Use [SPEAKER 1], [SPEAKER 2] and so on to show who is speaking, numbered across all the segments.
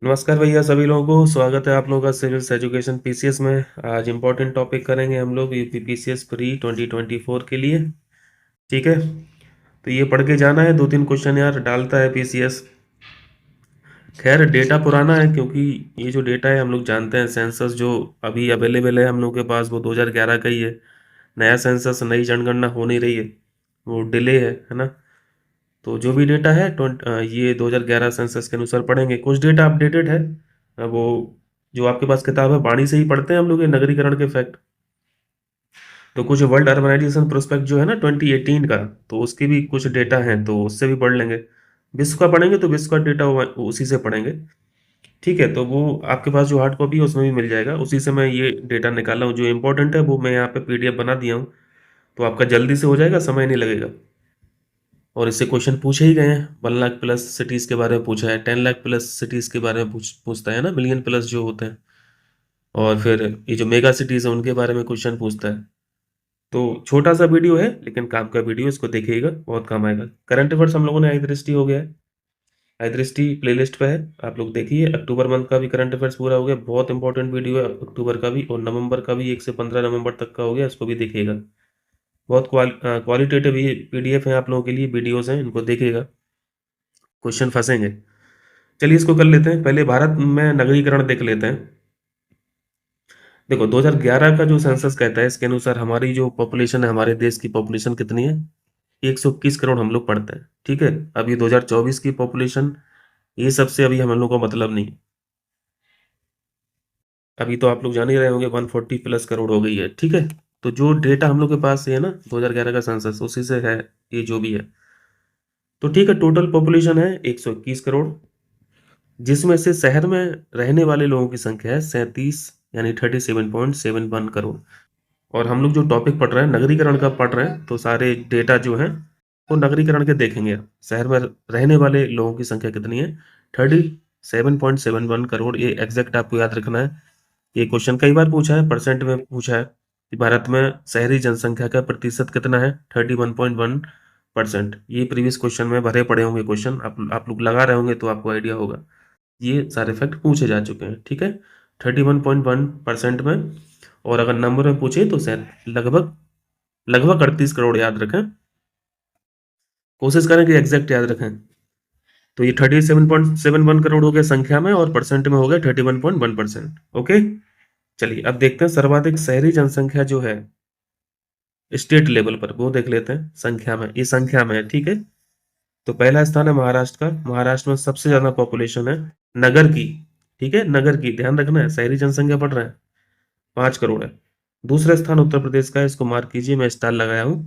[SPEAKER 1] नमस्कार भैया, सभी लोगों को स्वागत है आप लोगों का सिविल्स एजुकेशन पीसीएस में। आज इम्पोर्टेंट टॉपिक करेंगे हम लोग यूपी पीसीएस प्री 2024 के लिए। ठीक है, तो ये पढ़ के जाना है। 2-3 क्वेश्चन यार डालता है पीसीएस। खैर डेटा पुराना है, क्योंकि ये जो डेटा है हम लोग जानते हैं, सेंसस जो अभी अवेलेबल है हम लोग के पास वो 2011 का ही है। नया सेंसस, नई जनगणना हो नहीं रही है, वो डिले है ना। तो जो भी डेटा है ये 2011 सेंसस के अनुसार पढ़ेंगे। कुछ डेटा अपडेटेड है। वो जो आपके पास किताब है बाणी से ही पढ़ते हैं हम लोग, ये नगरीकरण के फैक्ट। तो कुछ वर्ल्ड अर्बनाइजेशन प्रोस्पेक्ट जो है ना 2018 का, तो उसकी भी कुछ डेटा है, तो उससे भी पढ़ लेंगे। विश्व का पढ़ेंगे तो विश्व का डेटा उसी से पढ़ेंगे। ठीक है, तो वो आपके पास जो हार्ड कॉपी है उसमें भी मिल जाएगा, उसी से मैं ये डेटा निकाला हूँ। जो इंपॉर्टेंट है वो मैं यहाँ पे पीडीएफ बना दिया हूँ, तो आपका जल्दी से हो जाएगा, समय नहीं लगेगा। और इससे क्वेश्चन पूछे ही गए हैं। 1 लाख प्लस सिटीज के बारे में पूछा है, 10 लाख प्लस सिटीज के बारे में पूछता है ना, मिलियन प्लस जो होते हैं। और फिर ये जो मेगा सिटीज है उनके बारे में क्वेश्चन पूछता है। तो छोटा सा वीडियो है लेकिन काम का वीडियो, इसको देखिएगा, बहुत काम आएगा। करंट अफेयर्स हम लोगों ने आई दृष्टि हो गया है, आई दृष्टि प्लेलिस्ट पे है, आप लोग देखिए। अक्टूबर मंथ का भी करंट अफेयर्स पूरा हो गया, बहुत इंपॉर्टेंट वीडियो है अक्टूबर का भी। और नवंबर का भी 1 से 15 नवंबर तक का हो गया, इसको भी देखिएगा। बहुत क्वालिटेटिव ये पीडीएफ है आप लोगों के लिए, वीडियोस हैं, इनको देखिएगा, क्वेश्चन फंसेंगे। चलिए इसको कर लेते हैं। पहले भारत में नगरीकरण देख लेते हैं। देखो 2011 का जो सेंसस कहता है, इसके अनुसार हमारी जो पॉपुलेशन है, हमारे देश की पॉपुलेशन कितनी है? 121 करोड़ हम लोग पढ़ते हैं। ठीक है, अभी 2024 की पॉपुलेशन, ये सबसे अभी हम लोग को मतलब नहीं। अभी तो आप लोग जान ही रहे होंगे 140 प्लस करोड़ हो गई है। ठीक है, तो जो डेटा हम लोग के पास है ना 2011 का सेंसस, उसी से है ये जो भी है। तो ठीक है, टोटल पॉपुलेशन है 121 करोड़, जिसमें से शहर में रहने वाले लोगों की संख्या है 37, यानी 37.71 करोड़। और हम लोग जो टॉपिक पढ़ रहे हैं नगरीकरण का पढ़ रहे हैं, तो सारे डेटा जो हैं वो नगरीकरण के देखेंगे। शहर में रहने वाले लोगों की संख्या कितनी है? 37.71 करोड़। ये एग्जैक्ट आपको याद रखना है। ये क्वेश्चन कई बार पूछा है, परसेंट में पूछा है कि भारत में शहरी जनसंख्या का प्रतिशत कितना है? 31.1%। ये प्रीवियस क्वेश्चन में भरे पड़े होंगे क्वेश्चन, आप लोग लगा रहे होंगे तो आपको आइडिया होगा। ये सारे फैक्ट पूछे जा चुके हैं। ठीक है, 31.1% में। और अगर नंबर में पूछे तो शायद लगभग लगभग 38 करोड़ याद रखें, कोशिश करें कि एग्जैक्ट याद रखें। तो ये 37.71 करोड़ हो गया संख्या में, और परसेंट में हो गया 31.1%। ओके, चलिए अब देखते हैं सर्वाधिक शहरी जनसंख्या जो है स्टेट लेवल पर, वो देख लेते हैं संख्या में। ये संख्या में है, ठीक है। तो पहला स्थान है महाराष्ट्र का। महाराष्ट्र में सबसे ज्यादा पॉपुलेशन है नगर की। ठीक है, नगर की ध्यान रखना है, शहरी जनसंख्या बढ़ रहा है, 5 करोड़ है। दूसरा स्थान उत्तर प्रदेश का है, इसको मार्क कीजिए, मैं स्टार लगाया हूं।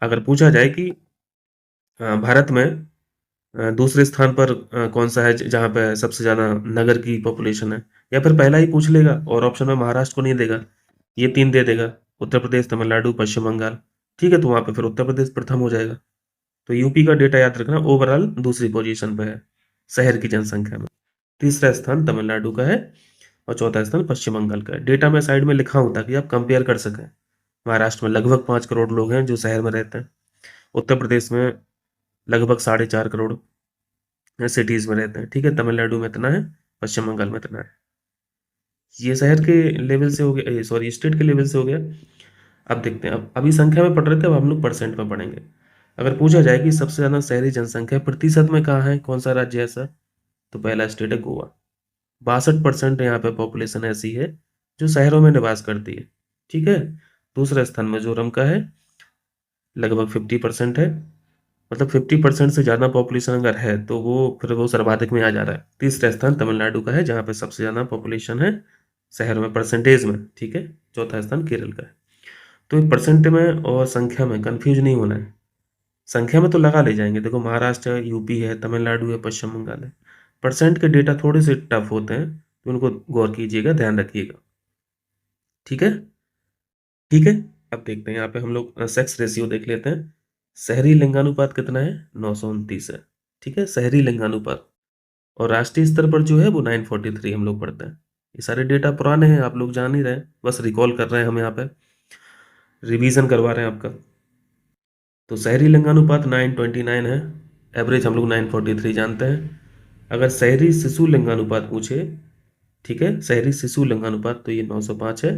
[SPEAKER 1] अगर पूछा जाए कि भारत में दूसरे स्थान पर कौन सा है जहां पे सबसे ज्यादा नगर की पॉपुलेशन है, या फिर पहला ही पूछ लेगा और ऑप्शन में महाराष्ट्र को नहीं देगा, ये 3 दे देगा, उत्तर प्रदेश, तमिलनाडु, पश्चिम बंगाल। ठीक है, तो वहां पे फिर उत्तर प्रदेश प्रथम हो जाएगा। तो यूपी का डेटा याद रखना, ओवरऑल दूसरी पोजीशन पे है शहर की जनसंख्या में। तीसरा स्थान तमिलनाडु का है, और चौथा स्थान पश्चिम बंगाल का है। डेटा मैं साइड में लिखा हूं ताकि आप कंपेयर कर सकें। महाराष्ट्र में लगभग 5 करोड़ लोग हैं जो शहर में रहते हैं। उत्तर प्रदेश में लगभग 4.5 करोड़ सिटीज में रहते हैं। ठीक है, तमिलनाडु में इतना है, पश्चिम बंगाल में इतना है। ये शहर के लेवल से हो गया, सॉरी स्टेट के लेवल से हो गया। अब देखते हैं, अब अभी संख्या में पढ़ रहे थे, अब हम लोग परसेंट में पढ़ेंगे। अगर पूछा जाए कि सबसे ज्यादा शहरी जनसंख्या प्रतिशत में कहाँ है, कौन सा राज्य है ऐसा, तो पहला स्टेट है गोवा। 62% यहाँ पे पॉपुलेशन ऐसी है जो शहरों में निवास करती है। ठीक है, दूसरा स्थान मिजोरम का है, लगभग 50% है। मतलब 50% से ज्यादा पॉपुलेशन अगर है तो वो फिर वो सर्वाधिक में आ जा रहा है। तीसरा स्थान तमिलनाडु का है, जहाँ पे सबसे ज्यादा पॉपुलेशन है शहर में, परसेंटेज में। ठीक है, चौथा स्थान केरल का है। तो परसेंट में और संख्या में कंफ्यूज नहीं होना है। संख्या में तो लगा ले जाएंगे, देखो महाराष्ट्र है, यूपी है, तमिलनाडु है, पश्चिम बंगाल है। परसेंट के डेटा थोड़े से टफ होते हैं, तो उनको गौर कीजिएगा, ध्यान रखिएगा। ठीक है, ठीक है। अब देखते हैं यहाँ पे हम लोग सेक्स रेशियो देख लेते हैं। शहरी लिंगानुपात कितना है? 929 है। ठीक है, शहरी लिंगानुपात। और राष्ट्रीय स्तर पर जो है वो 943 हम लोग पढ़ते हैं। ये सारे डेटा पुराने हैं, आप लोग जान ही रहे हैं, बस रिकॉल कर रहे हैं हम यहाँ पे, रिवीजन करवा रहे हैं आपका। तो शहरी लिंगानुपात 929 है, एवरेज हम लोग 943 जानते हैं। अगर शहरी शिशु लिंगानुपात पूछे, ठीक है, शहरी शिशु लिंगानुपात, तो ये 905 है।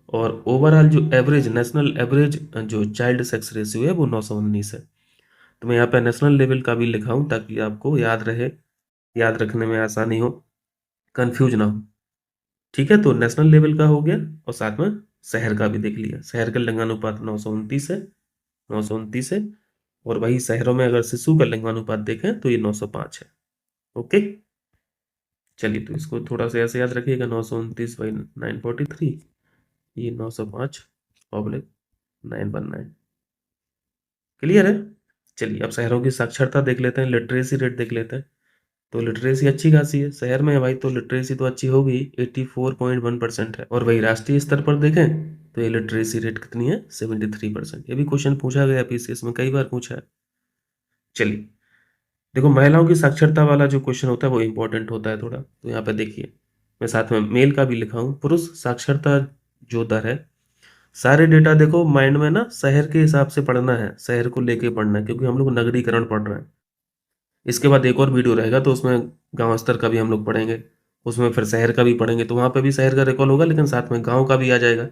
[SPEAKER 1] और ओवरऑल जो एवरेज, नेशनल एवरेज जो चाइल्ड सेक्स रेशियो है वो 919 है। तो मैं यहाँ पे नेशनल लेवल का भी लिखा हूँ ताकि आपको याद रहे, याद रखने में आसानी हो, कंफ्यूज ना हो। ठीक है, तो नेशनल लेवल का हो गया और साथ में शहर का भी देख लिया। शहर का लिंगानुपात 929 है, 929 है। और वही शहरों में अगर शिशु का लिंगानुपात देखें तो ये 905 है। ओके, चलिए तो इसको थोड़ा सा ऐसे याद रखिएगा, 929/943, ये 905/919। क्लियर है। चलिए अब शहरों की साक्षरता देख लेते हैं, लिटरेसी रेट देख लेते हैं। तो लिटरेसी अच्छी खासी है, शहर में है भाई, तो लिटरेसी तो अच्छी होगी, 84.1% है। और वही राष्ट्रीय स्तर पर देखें तो ये लिटरेसी रेट कितनी है, 73%। ये भी क्वेश्चन पूछा गया पीसीएस में, कई बार पूछा है। चलिए देखो, महिलाओं की साक्षरता वाला जो क्वेश्चन होता है वो इंपॉर्टेंट होता है थोड़ा, तो यहाँ पे देखिए, मैं साथ में मेल का भी लिखा हूँ। पुरुष साक्षरता जो दर है, सारे डेटा देखो माइंड में ना शहर के हिसाब से पढ़ना है, शहर को लेके पढ़ना है, क्योंकि हम लोग नगरीकरण पढ़ रहे हैं। इसके बाद एक और वीडियो रहेगा तो उसमें गांव स्तर का भी हम लोग पढ़ेंगे, उसमें फिर शहर का भी पढ़ेंगे, तो वहाँ पे भी शहर का रिकॉल होगा लेकिन साथ में गांव का भी आ जाएगा,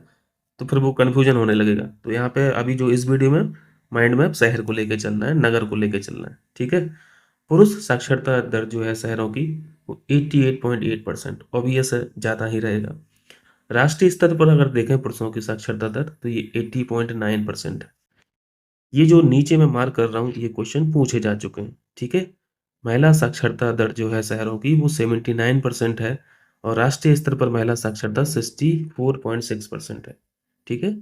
[SPEAKER 1] तो फिर वो कन्फ्यूजन होने लगेगा। तो यहाँ पे अभी जो इस वीडियो में माइंड में शहर को लेके चलना है, नगर को लेके चलना है, ठीक है। पुरुष साक्षरता दर जो है शहरों की वो 88.8%, ऑब्वियस है ज़्यादा ही रहेगा। राष्ट्रीय स्तर पर अगर देखें पुरुषों की साक्षरता दर तो ये 80.9% है। ये जो नीचे मैं मार्क कर रहा हूँ ये क्वेश्चन पूछे जा चुके हैं, ठीक है। महिला साक्षरता दर जो है शहरों की वो 79% है, और राष्ट्रीय स्तर पर महिला साक्षरता 64.6% है, ठीक है।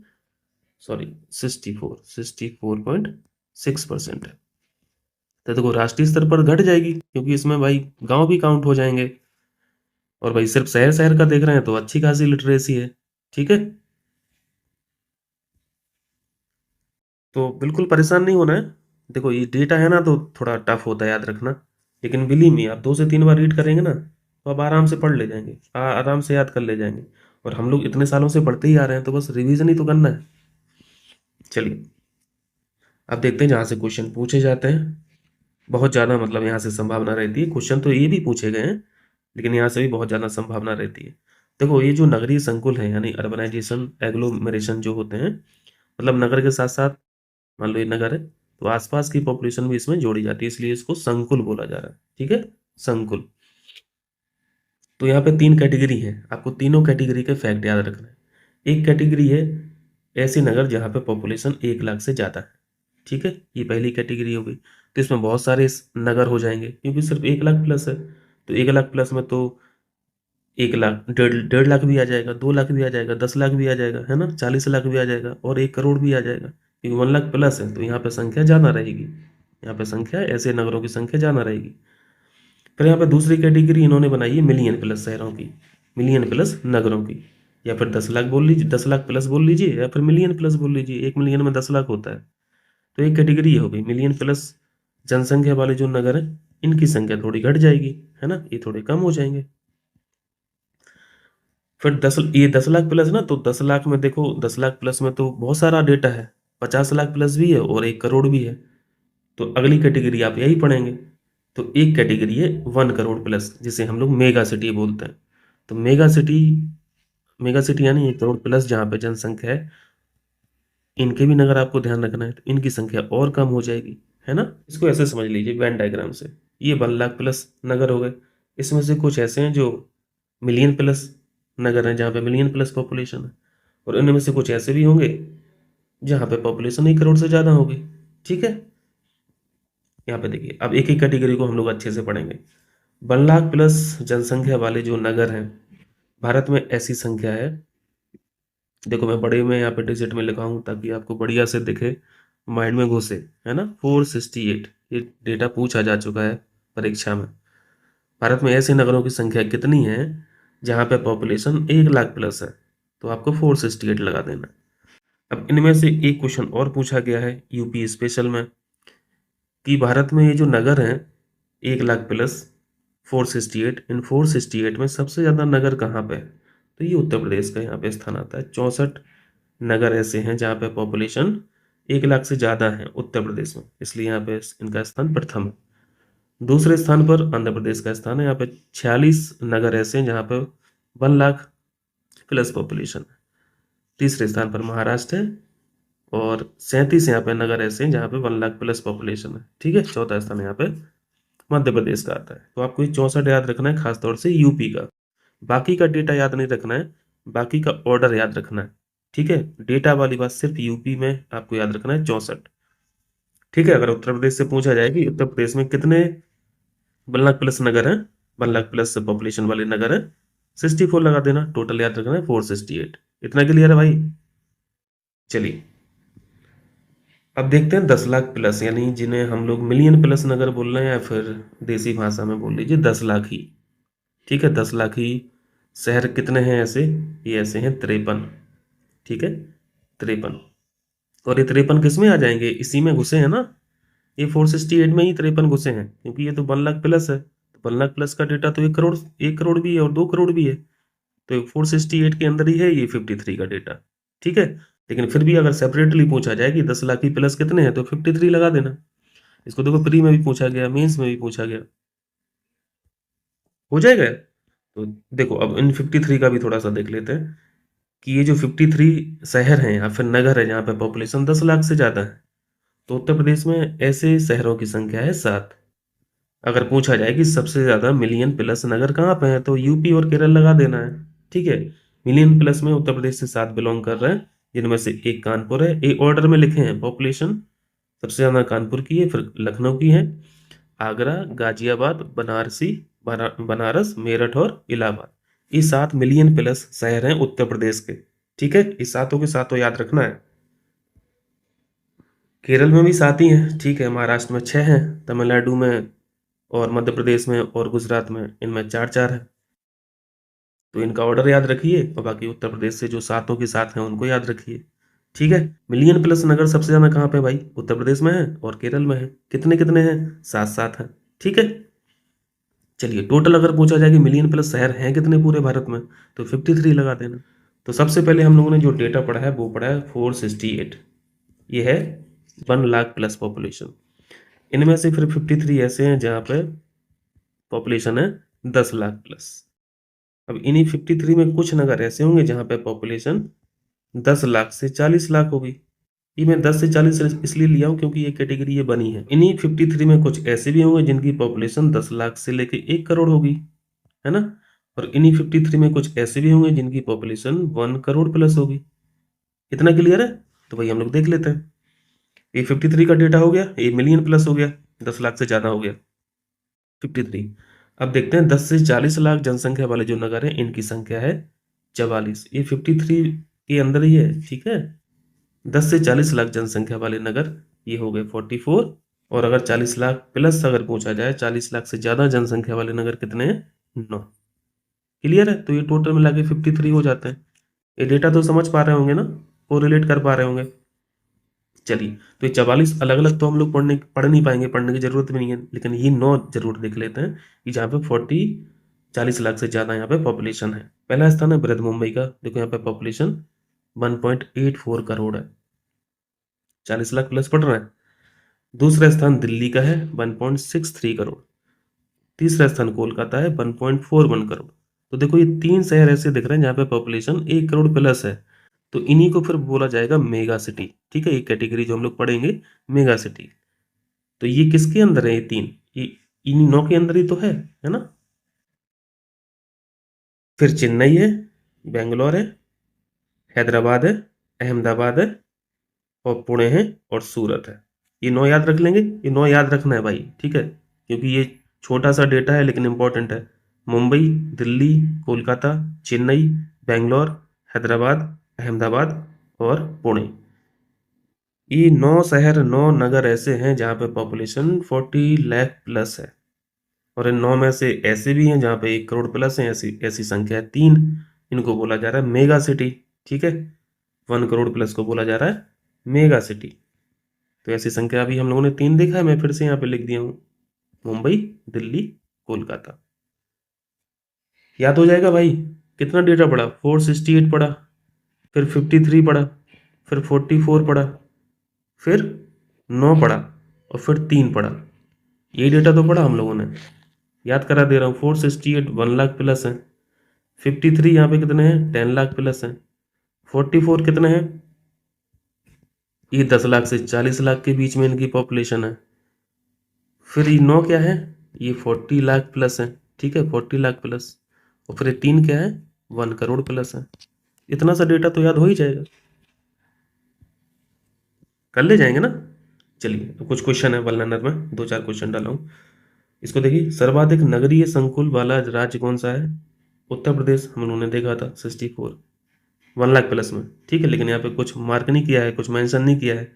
[SPEAKER 1] सॉरी, 64.6% है। तो देखो राष्ट्रीय स्तर पर घट जाएगी क्योंकि इसमें भाई गांव भी काउंट हो जाएंगे, और भाई सिर्फ शहर शहर का देख रहे हैं तो अच्छी खासी लिटरेसी है, ठीक है। तो बिल्कुल परेशान नहीं होना है। देखो ये डेटा है ना तो थोड़ा टफ होता है याद रखना, लेकिन बिलीव मी, आप 2 से 3 बार रीड करेंगे ना तो आप आराम से पढ़ ले जाएंगे, आराम से याद कर ले जाएंगे। और हम लोग इतने सालों से पढ़ते ही आ रहे हैं तो बस रिवीजन ही तो करना है। चलिए अब देखते हैं जहाँ से क्वेश्चन पूछे जाते हैं। बहुत ज़्यादा मतलब यहाँ से संभावना रहती है, क्वेश्चन तो ये भी पूछे गए हैं लेकिन यहाँ से भी बहुत ज़्यादा संभावना रहती है। देखो ये जो नगरीय संकुल है यानी अर्बनाइजेशन एग्लोमेरेशन जो होते हैं, मतलब नगर के साथ साथ मान लो ये नगर है तो आसपास की पॉपुलेशन भी इसमें जोड़ी जाती है, इसलिए इसको संकुल बोला जा रहा है, ठीक है, संकुल। तो यहाँ पे 3 कैटेगरी है, आपको तीनों कैटेगरी के फैक्ट याद रखना है। एक कैटेगरी है ऐसे नगर जहाँ पे पॉपुलेशन 1 लाख से ज़्यादा है, ठीक है, ये पहली कैटेगरी हो गई। तो इसमें बहुत सारे नगर हो जाएंगे क्योंकि सिर्फ 1 लाख प्लस है, तो 1 लाख प्लस में तो 1 लाख, 1.5 लाख भी आ जाएगा, 2 लाख भी आ जाएगा, 10 लाख भी आ जाएगा, है ना, 40 लाख भी आ जाएगा, और 1 करोड़ भी आ जाएगा, क्योंकि 1 लाख प्लस है तो यहाँ पे संख्या ज़्यादा रहेगी, यहाँ पे संख्या ऐसे नगरों की संख्या ज़्यादा रहेगी। फिर यहाँ पे दूसरी कैटेगरी इन्होंने बनाई है मिलियन प्लस शहरों की, मिलियन प्लस नगरों की, या फिर 10 लाख बोल लीजिए, 10 लाख प्लस बोल लीजिए, या फिर मिलियन प्लस बोल लीजिए, 1 मिलियन में 10 लाख होता है। तो एक कैटेगरी ये हो गई मिलियन प्लस जनसंख्या वाले जो नगर है, इनकी संख्या थोड़ी घट जाएगी, है ना, ये थोड़े कम हो जाएंगे। फिर ये 10 लाख प्लस ना, तो 10 लाख में देखो 10 लाख प्लस में तो बहुत सारा डेटा है, 50 लाख प्लस भी है और 1 करोड़ भी है। तो अगली कैटेगरी आप यही पढ़ेंगे। तो एक कैटेगरी है 1 करोड़ प्लस, जिसे हम लोग मेगा सिटी बोलते हैं। तो मेगा सिटी यानी 1 करोड़ प्लस जहाँ पे जनसंख्या है, इनके भी नगर आपको ध्यान रखना है, तो इनकी संख्या और कम हो जाएगी, है ना। इसको ऐसे समझ लीजिए वेन डायग्राम से, ये 1 लाख प्लस नगर हो गए। इसमें से कुछ ऐसे हैं जो मिलियन प्लस नगर हैं जहाँ पे मिलियन प्लस पॉपुलेशन है, और इनमें से कुछ ऐसे भी होंगे जहाँ पे पॉपुलेशन 1 करोड़ से ज़्यादा होगी, ठीक है। यहाँ पे देखिए अब एक एक कैटेगरी को हम लोग अच्छे से पढ़ेंगे। 1 लाख प्लस जनसंख्या वाले जो नगर हैं भारत में, ऐसी संख्या है, देखो मैं बड़े में यहाँ पे डिजिट में लिखा हूँ ताकि आपको बढ़िया से दिखे, माइंड में घुसे, है ना, 468। ये डेटा पूछा जा चुका है परीक्षा में। भारत में ऐसे नगरों की संख्या कितनी है जहाँ पे पॉपुलेशन 1 लाख प्लस है, तो आपको 468 लगा देना। अब इनमें से एक क्वेश्चन और पूछा गया है यूपी स्पेशल में, कि भारत में ये जो नगर हैं 1 लाख प्लस 468, इन 468 में सबसे ज़्यादा नगर कहाँ पे है, तो ये उत्तर प्रदेश का यहाँ पे स्थान आता है। 64 नगर ऐसे हैं जहाँ पे पॉपुलेशन 1 लाख से ज़्यादा है उत्तर प्रदेश में, इसलिए यहाँ पे इनका स्थान प्रथम है। दूसरे स्थान पर आंध्र प्रदेश का स्थान है, यहाँ पे 46 नगर ऐसे हैं जहाँ पे 1 लाख प्लस पॉपुलेशन है। तीसरे स्थान पर महाराष्ट्र है और 37 यहाँ पे नगर ऐसे हैं जहाँ पे 1 लाख प्लस पॉपुलेशन है। ठीक है, चौथा स्थान यहाँ पे मध्य प्रदेश का आता है। तो आपको ये 64 याद रखना है, खासतौर से यूपी का। बाकी का डेटा याद नहीं रखना है, बाकी का ऑर्डर याद रखना है। ठीक है, डेटा वाली बात सिर्फ यूपी में आपको याद रखना है 64। ठीक है, अगर उत्तर प्रदेश से पूछा जाए कि उत्तर प्रदेश में कितने 1 लाख प्लस नगर है, 1 लाख प्लस पॉपुलेशन वाले नगर है, 64 लगा देना। टोटल याद रखना है 468। इतना क्लियर है भाई? चलिए अब देखते हैं 10 लाख प्लस, यानी जिन्हें हम लोग मिलियन प्लस नगर बोल रहे हैं, या फिर देसी भाषा में बोल लीजिए 10 लाख ही। ठीक है, 10 लाख ही शहर कितने हैं ऐसे? ये ऐसे हैं 53। ठीक है, 53। और ये 53 किस में आ जाएंगे? इसी में घुसे हैं ना, ये 468 में ही 53 घुसे हैं, क्योंकि ये तो 1 लाख प्लस है। तो 1 लाख प्लस का डेटा तो 1 करोड़, 1 करोड़ भी है और 2 करोड़ भी है। तो 468 के अंदर ही है ये 53 का डेटा। ठीक है, लेकिन फिर भी अगर सेपरेटली पूछा जाए कि 10 लाख ही प्लस कितने हैं, तो 53 लगा देना। इसको देखो, प्री में भी पूछा गया, मेंस में भी पूछा गया, हो जाएगा। तो देखो अब इन 53 का भी थोड़ा सा देख लेते हैं कि ये जो 53 शहर हैं या फिर नगर है जहाँ पे पॉपुलेशन 10 लाख से ज़्यादा है, तो उत्तर प्रदेश में ऐसे शहरों की संख्या है 7। अगर पूछा जाए कि सबसे ज़्यादा मिलियन प्लस नगर कहाँ पे है, तो यूपी और केरल लगा देना है। ठीक है, मिलियन प्लस में उत्तर प्रदेश से 7 बिलोंग कर रहे हैं, जिनमें से एक कानपुर है। एक ऑर्डर में लिखे हैं पॉपुलेशन, सबसे ज़्यादा कानपुर की है, फिर लखनऊ की है, आगरा, गाजियाबाद, बनारस, मेरठ और इलाहाबाद। ये 7 मिलियन प्लस शहर हैं उत्तर प्रदेश के। ठीक है, इस सातों के सातों याद रखना है। केरल में भी 7 ही हैं। ठीक है, महाराष्ट्र में 6 हैं, तमिलनाडु में और मध्य प्रदेश में और गुजरात में इनमें 4-4 है। तो इनका ऑर्डर याद रखिए, और बाकी उत्तर प्रदेश से जो सातों के साथ हैं उनको याद रखिए। ठीक है, मिलियन प्लस नगर सबसे ज़्यादा कहाँ पे भाई? उत्तर प्रदेश में है और केरल में है। कितने कितने हैं? 7-7 हैं। ठीक है, चलिए टोटल अगर पूछा जाए कि मिलियन प्लस शहर हैं कितने पूरे भारत में, तो 53 लगा देना। तो सबसे पहले हम लोगों ने जो डेटा पढ़ा है वो पढ़ा है 468, ये है 1 लाख प्लस पॉपुलेशन। इनमें से फिर 53 ऐसे हैं जहाँ पे पॉपुलेशन है 10 लाख प्लस। अब इन्हीं 53 में कुछ नगर ऐसे होंगे जहाँ पे पॉपुलेशन 10 लाख से 40 लाख होगी। ये मैं 10 से 40 इसलिए लिया हूँ क्योंकि ये कैटेगरी ये बनी है। इन्हीं 53 में कुछ ऐसे भी होंगे जिनकी पॉपुलेशन 10 लाख से लेके 1 करोड़ होगी, है ना। और इन्हीं 53 में कुछ ऐसे भी होंगे जिनकी पॉपुलेशन 1 करोड़ प्लस होगी। इतना क्लियर है? तो भाई हम लोग देख लेते हैं। ये 53 का डेटा हो गया, ये मिलियन प्लस हो गया, 10 लाख से ज़्यादा हो गया 53। अब देखते हैं 10 से 40 लाख जनसंख्या वाले जो नगर हैं इनकी संख्या है 44। ये 53 के अंदर ही है। ठीक है, 10 से 40 लाख जनसंख्या वाले नगर ये हो गए 44। और अगर 40 लाख प्लस अगर पूछा जाए, 40 लाख से ज़्यादा जनसंख्या वाले नगर कितने हैं? 9। क्लियर है? तो ये टोटल मिला के 53 हो जाते हैं। ये डेटा तो समझ पा रहे होंगे ना, को रिलेट कर पा रहे होंगे। चलिए, तो ये 44 अलग अलग तो हम लोग पढ़ नहीं पाएंगे, पढ़ने की जरूरत भी नहीं है, लेकिन ये 9 जरूर देख लेते हैं कि जहाँ पे 40 लाख से ज़्यादा यहाँ पे पॉपुलेशन है। पहला स्थान है बृहद मुंबई का, देखो यहाँ पे पॉपुलेशन 1.84 करोड़ है, 40 लाख प्लस पड़ रहा है। दूसरा स्थान दिल्ली का है 1.63 करोड़। तीसरा स्थान कोलकाता है 1.41 करोड़। तो देखो ये 3 शहर ऐसे दिख रहे हैं जहाँ पे पॉपुलेशन 1 करोड़ प्लस है। तो इन्हीं को फिर बोला जाएगा मेगा सिटी। ठीक है, ये कैटेगरी जो हम लोग पढ़ेंगे मेगा सिटी। तो ये किसके अंदर है? ये 3, ये इन्हीं 9 के अंदर ही तो है ना। फिर चेन्नई है, बेंगलोर है, हैदराबाद है, अहमदाबाद है और पुणे है और सूरत है। ये 9 याद रख लेंगे, ये 9 याद रखना है भाई। ठीक है, क्योंकि ये छोटा सा डेटा है लेकिन इंपॉर्टेंट है। मुंबई, दिल्ली, कोलकाता, चेन्नई, बेंगलोर, हैदराबाद, अहमदाबाद और पुणे। ये 9 शहर, 9 नगर ऐसे हैं जहाँ पे पॉपुलेशन 40 लाख प्लस है। और इन 9 में से ऐसे भी हैं जहाँ पे 1 करोड़ प्लस है। ऐसी ऐसी संख्या है 3, इनको बोला जा रहा है मेगा सिटी। ठीक है, 1 करोड़ प्लस को बोला जा रहा है मेगा सिटी। तो ऐसी संख्या अभी हम लोगों ने 3 देखा है, मैं फिर से यहाँ पे लिख दिया हूँ, मुंबई, दिल्ली, कोलकाता। याद हो जाएगा भाई। कितना डेटा पड़ा? 468 पड़ा, फिर 53 पड़ा, फिर 44 पड़ा, फिर 9 पड़ा और फिर 3 पड़ा। यही डेटा तो पढ़ा हम लोगों ने, याद करा दे रहा हूँ। 468 1 लाख प्लस है, 53 यहाँ पे कितने हैं 10 लाख प्लस है, 44 कितने हैं ये 10 लाख से 40 लाख के बीच में इनकी पॉपुलेशन है। फिर ये 9 क्या है, ये 40 लाख प्लस है, ठीक है 40 लाख प्लस। और फिर ये 3 क्या है 1 करोड़ प्लस है। इतना सा डेटा तो याद हो ही जाएगा, कर ले जाएंगे ना। चलिए अब कुछ क्वेश्चन है वलनर में, 2-4 क्वेश्चन डाला हूँ। इसको देखिए, सर्वाधिक नगरीय संकुल वाला राज्य कौन सा है? उत्तर प्रदेश, हम लोगों ने देखा था 64 1 लाख प्लस में, ठीक है। लेकिन यहाँ पे कुछ मार्क नहीं किया है, कुछ मेंशन नहीं किया है,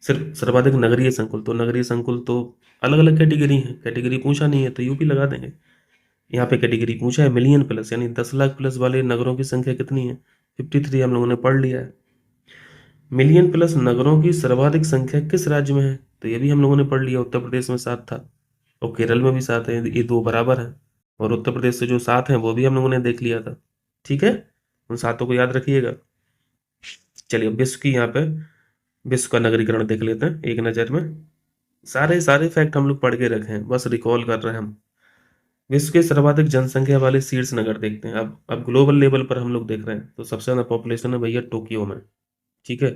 [SPEAKER 1] सिर्फ सर्वाधिक नगरीय संकुल। तो नगरीय संकुल तो अलग अलग कैटेगरी है, कैटेगरी पूछा नहीं है तो यूपी लगा देंगे। यहाँ पे कैटेगरी पूछा है मिलियन प्लस, यानी 10 लाख प्लस वाले नगरों की संख्या कितनी है? 53 हम लोगों ने पढ़ लिया है। मिलियन प्लस नगरों की सर्वाधिक संख्या किस राज्य में है? तो ये भी हम लोगों ने पढ़ लिया, उत्तर प्रदेश में 7 था और केरल में भी 7 है, ये 2 बराबर है। और उत्तर प्रदेश से जो 7 है वो भी हम लोगों ने देख लिया था, ठीक है। उन 7 को याद रखिएगा। चलिए विश्व की यहाँ पे विश्व का नगरीकरण देख लेते हैं एक नज़र में। सारे सारे फैक्ट हम लोग पढ़ के रखे हैं, बस रिकॉल कर रहे हैं हम। विश्व के सर्वाधिक जनसंख्या वाले शीर्ष नगर देखते हैं। अब ग्लोबल लेवल पर हम लोग देख रहे हैं तो सबसे ज़्यादा पॉपुलेशन है भैया टोक्यो में, ठीक है।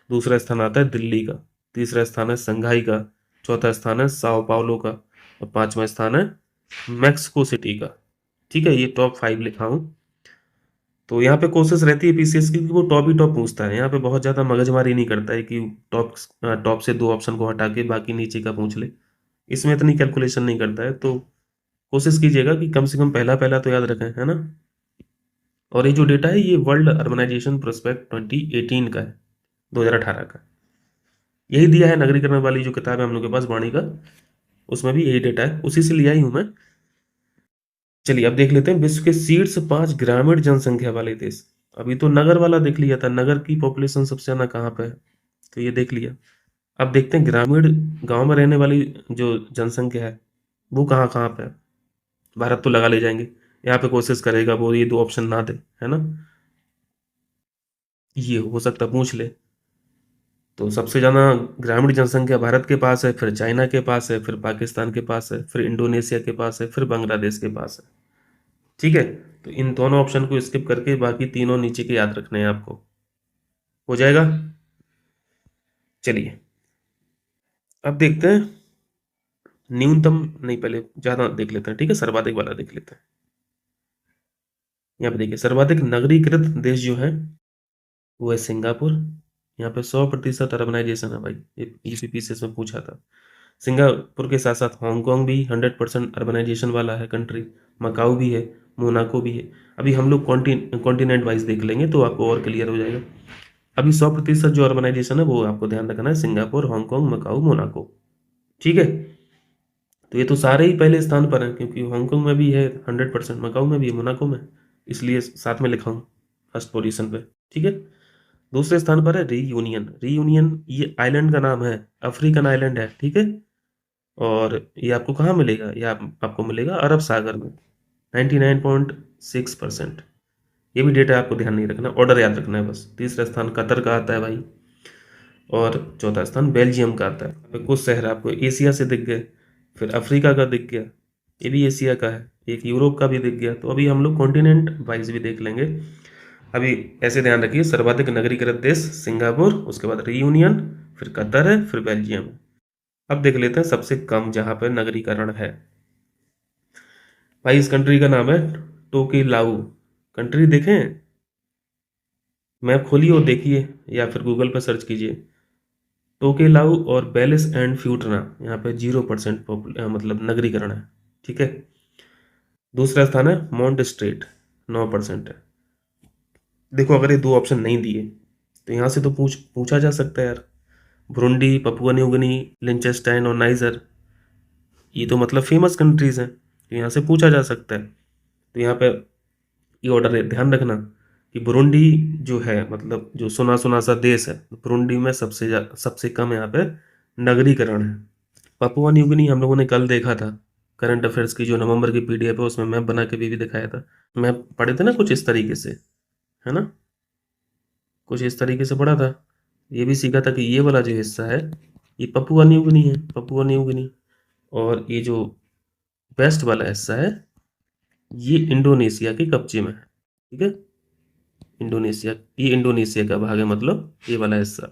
[SPEAKER 1] दूसरा स्थान आता है दिल्ली का, तीसरा स्थान है संघाई का, चौथा स्थान है साओ पाउलो का, और 5वां स्थान है मैक्सिको सिटी का, ठीक है। ये टॉप 5 लिखा हूँ। तो यहाँ पे कोशिश रहती है पीसीएस की कि वो टॉप ही टॉप पूछता है, यहाँ पे बहुत ज़्यादा मगजमारी नहीं करता है कि टॉप टॉप से 2 ऑप्शन को हटा के बाकी नीचे का पूछ ले। इसमें इतनी कैलकुलेशन नहीं करता है, तो कोशिश कीजिएगा कि कम से कम पहला पहला तो याद रखें, है ना। और ये जो डेटा है ये वर्ल्ड अर्बनाइजेशन प्रोस्पेक्ट 2018 का है, 2018 का। यही दिया है नगरीकरण वाली जो किताब है हम लोग के पास वाणी का, उसमें भी यही डेटा है, उसी से लिया ही हूं मैं। चलिए अब देख लेते हैं विश्व के शीर्ष 5 ग्रामीण जनसंख्या वाले देश। अभी तो नगर वाला देख लिया था, नगर की पॉपुलेशन सबसे ज्यादा कहाँ पे है, तो ये देख लिया। अब देखते हैं ग्रामीण गांव में रहने वाली जो जनसंख्या है वो कहाँ कहाँ पे है। भारत तो लगा ले जाएंगे, यहाँ पे कोशिश करेगा वो ये 2 ऑप्शन ना दे, है ना। ये हो सकता पूछ ले। तो सबसे ज़्यादा ग्रामीण जनसंख्या भारत के पास है, फिर चाइना के पास है, फिर पाकिस्तान के पास है, फिर इंडोनेशिया के पास है, फिर बांग्लादेश के पास है, ठीक है। तो इन दोनों ऑप्शन को स्किप करके बाकी तीनों नीचे के याद रखने हैं आपको, हो जाएगा। चलिए अब देखते हैं न्यूनतम, नहीं पहले ज़्यादा देख लेते हैं, ठीक है, सर्वाधिक वाला देख लेते हैं। यहाँ पे देखिए सर्वाधिक नगरीकृत देश जो है वो है सिंगापुर। यहाँ पे 100% अर्बनाइजेशन है भाई, ये यूपीपीसीएस में पूछा था। सिंगापुर के साथ साथ हांगकांग भी 100% अर्बनाइजेशन वाला है कंट्री, मकाऊ भी है, मोनाको भी है। अभी हम लोग कॉन्टिनेंट वाइज देख लेंगे तो आपको और क्लियर हो जाएगा। अभी 100% जो अर्बनाइजेशन है वो आपको ध्यान रखना है, सिंगापुर, हांगकांग, मकाऊ, मोनाको, ठीक है। तो ये तो सारे ही पहले स्थान पर हैं क्योंकि हांगकांग में भी है 100%, मकाऊ में भी है, मोनाको में, इसलिए साथ में लिखा हूँ फर्स्ट पोजीशन पे, ठीक है। दूसरे स्थान पर है रीयूनियन। रीयूनियन ये आइलैंड का नाम है, अफ्रीकन आइलैंड है, ठीक है। और ये आपको कहाँ मिलेगा, ये आपको मिलेगा अरब सागर में, 99.6%। ये भी डेटा आपको ध्यान नहीं रखना, ऑर्डर याद रखना है बस। तीसरा स्थान कतर का आता है भाई, और चौथा स्थान बेल्जियम का आता है। कुछ शहर आपको एशिया से दिख गए, फिर अफ्रीका का दिख गया, ये भी एशिया का है, एक यूरोप का भी दिख गया। तो अभी हम लोग कॉन्टिनेंट वाइज भी देख लेंगे। अभी ऐसे ध्यान रखिए, सर्वाधिक नगरीकृत देश सिंगापुर, उसके बाद रीयूनियन, फिर कतर है, फिर बेल्जियम। अब देख लेते हैं सबसे कम जहां पर नगरीकरण है। भाई इस कंट्री का नाम है टोकेलाऊ। कंट्री देखें, मैप खोलिए और देखिए, या फिर गूगल पर सर्च कीजिए टोकेलाऊ और बेलिस एंड फ्यूटना। यहाँ पे 0% मतलब नगरीकरण है, ठीक है। दूसरा स्थान है मॉन्ट स्ट्रेट, 9% है। देखो अगर ये 2 ऑप्शन नहीं दिए तो यहाँ से तो पूछा जा सकता है यार, ब्रुंडी, पपुआ न्यू गिनी, लिंचेस्टाइन और नाइजर, ये तो मतलब फेमस कंट्रीज हैं, तो यहाँ से पूछा जा सकता है। तो यहाँ पे ये ऑर्डर है, ध्यान रखना कि बुरुंडी जो है मतलब जो सुना सुना सा देश है, बुरुंडी में सबसे कम यहाँ पे नगरीकरण है। पपुआ न्यू गिनी हम लोगों ने कल देखा था, करंट अफेयर्स की जो नवंबर की पीडीएफ है उसमें मैप बना के भी दिखाया था। मैप पढ़े थे ना कुछ इस तरीके से, है ना, कुछ इस तरीके से पढ़ा था। ये भी सीखा था कि ये वाला जो हिस्सा है ये पपुआ न्यू गिनी है, पपुआ न्यू गिनी। और ये जो वेस्ट वाला हिस्सा है ये इंडोनेशिया के कब्जे में है, ठीक है। इंडोनेशिया, ये इंडोनेशिया का भाग है, मतलब ये वाला हिस्सा।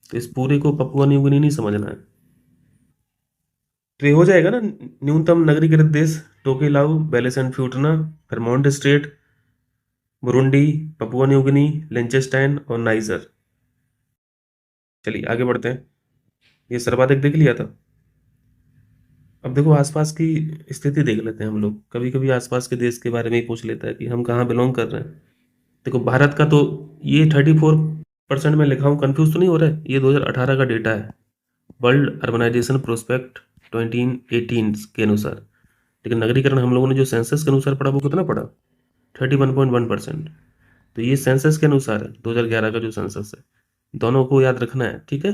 [SPEAKER 1] तो इस पूरे को पपुआ न्यू गिनी नहीं समझना है। तो ये हो जाएगा ना, न्यूनतम नगरीकृत देश टोकेलाऊ, बेलिस एंड फ्यूटना, फिर mount straight, Burundi, Papua New Guinea, Liechtenstein और नाइजर। चलिए आगे बढ़ते हैं। ये सर्वाधिक देख लिया था। अब देखो आसपास की स्थिति देख लेते हैं हम लोग। कभी कभी आसपास के देश के बारे में ही पूछ लेता है कि हम कहाँ बिलोंग कर रहे हैं। देखो भारत का तो ये 34% में लिखा हूँ, कंफ्यूज तो नहीं हो रहा है। ये 2018 का डेटा है, वर्ल्ड अर्बनाइजेशन प्रोस्पेक्ट 2018 के अनुसार। लेकिन नगरीकरण हम लोगों ने जो सेंसस के अनुसार पढ़ा वो कितना पढ़ा, 31.1%। तो ये सेंसस के अनुसार है, 2011 का जो सेंसस है। दोनों को याद रखना है, ठीक है।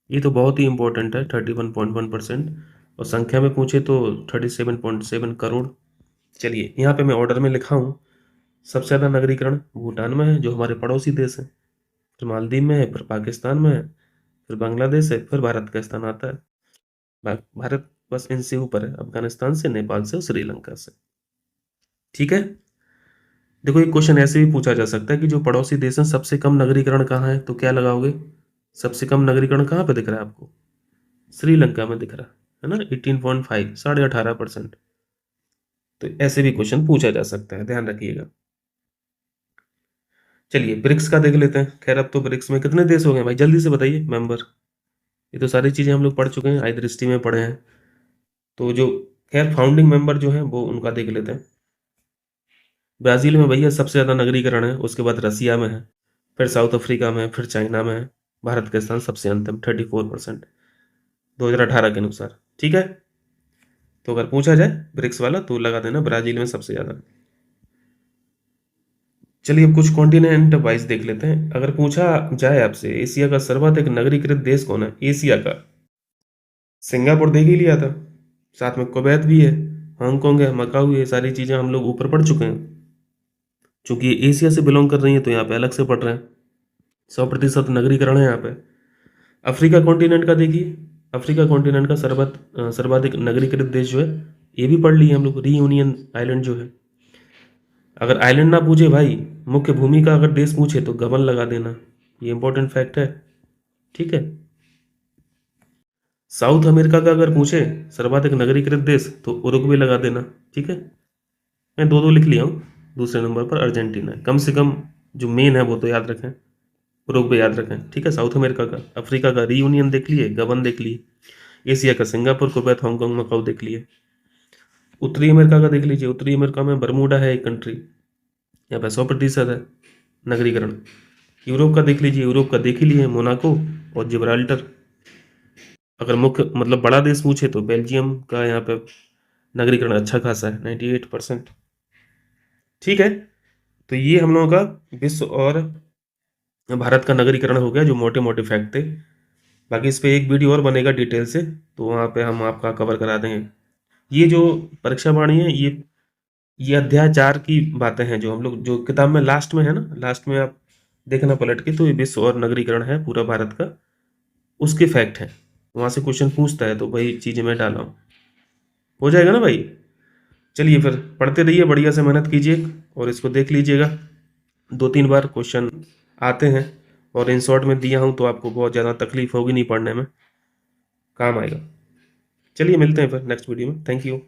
[SPEAKER 1] ये तो बहुत ही इंपॉर्टेंट है, 31.1%। और संख्या में पूछे तो 37.7 करोड़। चलिए यहाँ पे मैं ऑर्डर में लिखा हूँ। सबसे ज़्यादा नगरीकरण भूटान में है, जो हमारे पड़ोसी देश है। फिर मालदीव में है, फिर पाकिस्तान में है, फिर बांग्लादेश है, फिर भारत का स्थान आता है। भारत बस इनसे ऊपर है, अफगानिस्तान से, नेपाल से और श्रीलंका से, ठीक है। देखो एक क्वेश्चन ऐसे भी पूछा जा सकता है कि जो पड़ोसी देश हैं सबसे कम नगरीकरण कहाँ है, तो क्या लगाओगे। सबसे कम नगरीकरण कहाँ पे दिख रहा है आपको, श्रीलंका में दिख रहा है ना, 18.5, 18.5%। तो ऐसे भी क्वेश्चन पूछा जा सकता है, ध्यान रखिएगा। चलिए ब्रिक्स का देख लेते हैं। खैर अब तो ब्रिक्स में कितने देश हो गए भाई, जल्दी से बताइए मेंबर। ये तो सारी चीजें हम लोग पढ़ चुके हैं, आई दृष्टि में पढ़े हैं। तो जो खैर फाउंडिंग मेंबर जो है वो उनका देख लेते हैं। ब्राजील में भैया सबसे ज्यादा नगरीकरण है, उसके बाद रसिया में है, फिर साउथ अफ्रीका में है, फिर चाइना में है। भारत का स्थान सबसे अंतिम 34%, 2018 के अनुसार, ठीक है। तो अगर पूछा जाए ब्रिक्स वाला तो लगा देना ब्राजील में सबसे ज्यादा। चलिए अब कुछ कॉन्टिनेंट वाइज देख लेते हैं। अगर पूछा जाए आपसे एशिया का सर्वाधिक नगरीकृत देश कौन है, एशिया का, सिंगापुर देख ही लिया था, साथ में कुवैत भी है, हांगकांग है, मकाऊ है। ये सारी चीजें हम लोग ऊपर पढ़ चुके हैं। चूंकि ये एशिया से बिलोंग कर रही है तो यहाँ पे अलग से पढ़ रहे हैं। 100% नगरीकरण है यहाँ पे। अफ्रीका कॉन्टिनेंट का देखिए, अफ्रीका कॉन्टिनेंट का सर्वाधिक नगरीकृत देश जो है, ये भी पढ़ लिए हम लोग, रीयूनियन आइलैंड जो है। अगर आइलैंड ना पूछे भाई, मुख्य भूमि का अगर देश पूछे तो गबन लगा देना, ये इंपॉर्टेंट फैक्ट है, ठीक है। साउथ अमेरिका का अगर पूछे सर्वाधिक नगरीकृत देश तो उरुग्वे लगा देना, ठीक है। मैं दो दो लिख लिया हूँ। दूसरे नंबर पर अर्जेंटीना है, कम से कम जो मेन है वो तो याद रखें, उरुग्वे याद रखें, ठीक है। साउथ अमेरिका का, अफ्रीका का रीयूनियन देख लिए, गबन देख लिए। एशिया का सिंगापुर, कुवैत, हांगकांग, मकाऊ देख लिए। उत्तरी अमेरिका का देख लीजिए, उत्तरी अमेरिका में बरमूडा है एक कंट्री, यहाँ पे 100% है नगरीकरण। यूरोप का देख लीजिए, यूरोप का देख ही लिए, मोनाको और जिब्राल्टर। अगर मुख्य मतलब बड़ा देश पूछे तो बेल्जियम का यहाँ पे नगरीकरण अच्छा खासा है, 98%, ठीक है। तो ये हम लोगों का विश्व और भारत का नगरीकरण हो गया, जो मोटे मोटे फैक्ट थे। बाकी इस पे एक वीडियो और बनेगा डिटेल से, तो वहाँ पे हम आपका कवर करा देंगे। ये जो परीक्षा वाणी है, ये अध्याय 4 की बातें हैं, जो हम लोग जो किताब में लास्ट में है ना, लास्ट में आप देखना पलट के, तो ये विश्व और नगरीकरण है पूरा भारत का, उसके फैक्ट है। वहां से क्वेश्चन पूछता है तो वही चीजें मैं डाला हूँ। हो जाएगा ना भाई। चलिए फिर पढ़ते रहिए, बढ़िया से मेहनत कीजिए और इसको देख लीजिएगा। 2-3 बार क्वेश्चन आते हैं और इन शॉर्ट में दिया हूँ तो आपको बहुत ज़्यादा तकलीफ होगी नहीं पढ़ने में, काम आएगा। चलिए मिलते हैं फिर नेक्स्ट वीडियो में। Thank you.